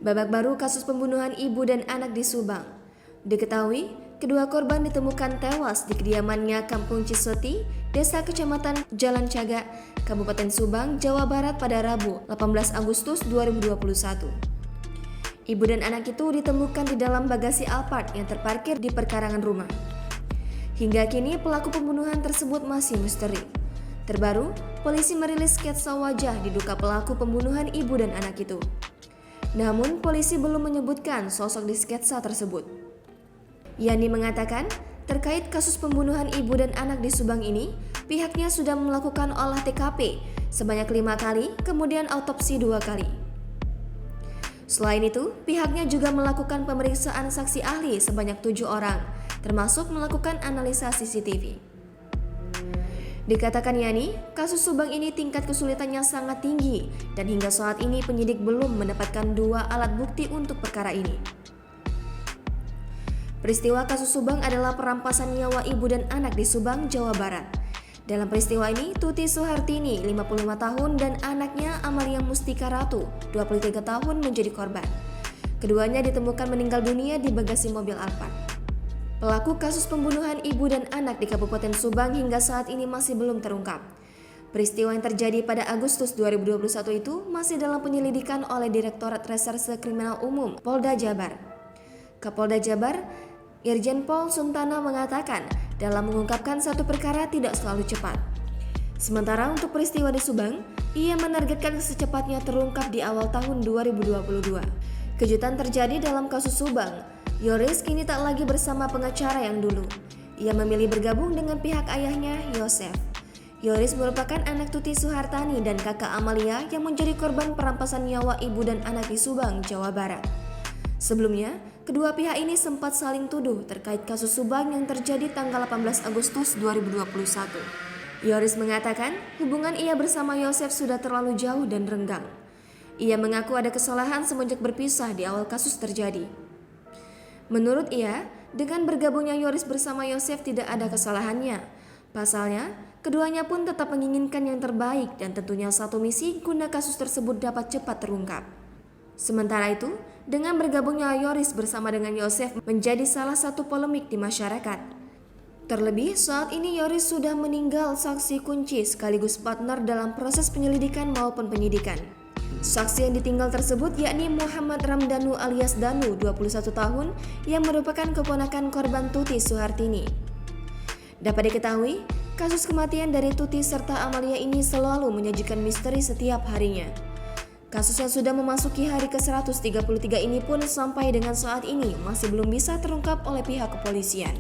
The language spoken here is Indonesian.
Babak baru kasus pembunuhan ibu dan anak di Subang. Diketahui, kedua korban ditemukan tewas di kediamannya Kampung Cisoti, Desa Kecamatan Jalan Cagak, Kabupaten Subang, Jawa Barat pada Rabu, 18 Agustus 2021. Ibu dan anak itu ditemukan di dalam bagasi Alphard yang terparkir di perkarangan rumah. Hingga kini pelaku pembunuhan tersebut masih misteri. Terbaru, polisi merilis sketsa wajah diduga pelaku pembunuhan ibu dan anak itu. Namun, polisi belum menyebutkan sosok di sketsa tersebut. Yani mengatakan, terkait kasus pembunuhan ibu dan anak di Subang ini, pihaknya sudah melakukan olah TKP sebanyak 5 kali, kemudian autopsi 2 kali. Selain itu, pihaknya juga melakukan pemeriksaan saksi ahli sebanyak 7 orang, termasuk melakukan analisa CCTV. Dikatakan Yani, kasus Subang ini tingkat kesulitannya sangat tinggi dan hingga saat ini penyidik belum mendapatkan 2 alat bukti untuk perkara ini. Peristiwa kasus Subang adalah perampasan nyawa ibu dan anak di Subang, Jawa Barat. Dalam peristiwa ini, Tuti Suhartini, 55 tahun dan anaknya Amalia Mustika Ratu, 23 tahun menjadi korban. Keduanya ditemukan meninggal dunia di bagasi mobil Alphard. Pelaku kasus pembunuhan ibu dan anak di Kabupaten Subang hingga saat ini masih belum terungkap. Peristiwa yang terjadi pada Agustus 2021 itu masih dalam penyelidikan oleh Direktorat Reserse Kriminal Umum Polda Jabar. Kapolda Jabar, Irjen Pol Suntana mengatakan, dalam mengungkapkan satu perkara tidak selalu cepat. Sementara untuk peristiwa di Subang, ia menargetkan secepatnya terungkap di awal tahun 2022. Kejutan terjadi dalam kasus Subang. Yoris kini tak lagi bersama pengacara yang dulu. Ia memilih bergabung dengan pihak ayahnya, Yosef. Yoris merupakan anak Tuti Suhartani dan kakak Amalia yang menjadi korban perampasan nyawa ibu dan anak di Subang, Jawa Barat. Sebelumnya, kedua pihak ini sempat saling tuduh terkait kasus Subang yang terjadi tanggal 18 Agustus 2021. Yoris mengatakan hubungan ia bersama Yosef sudah terlalu jauh dan renggang. Ia mengaku ada kesalahan semenjak berpisah di awal kasus terjadi. Menurut ia, dengan bergabungnya Yoris bersama Yosef tidak ada kesalahannya. Pasalnya, keduanya pun tetap menginginkan yang terbaik dan tentunya satu misi guna kasus tersebut dapat cepat terungkap. Sementara itu, dengan bergabungnya Yoris bersama dengan Yosef menjadi salah satu polemik di masyarakat. Terlebih saat ini Yoris sudah meninggal saksi kunci sekaligus partner dalam proses penyelidikan maupun penyidikan. Saksi yang ditinggal tersebut yakni Muhammad Ramdhanu alias Danu, 21 tahun, yang merupakan keponakan korban Tuti Suhartini. Dapat diketahui, kasus kematian dari Tuti serta Amalia ini selalu menyajikan misteri setiap harinya. Kasus yang sudah memasuki hari ke-133 ini pun sampai dengan saat ini masih belum bisa terungkap oleh pihak kepolisian.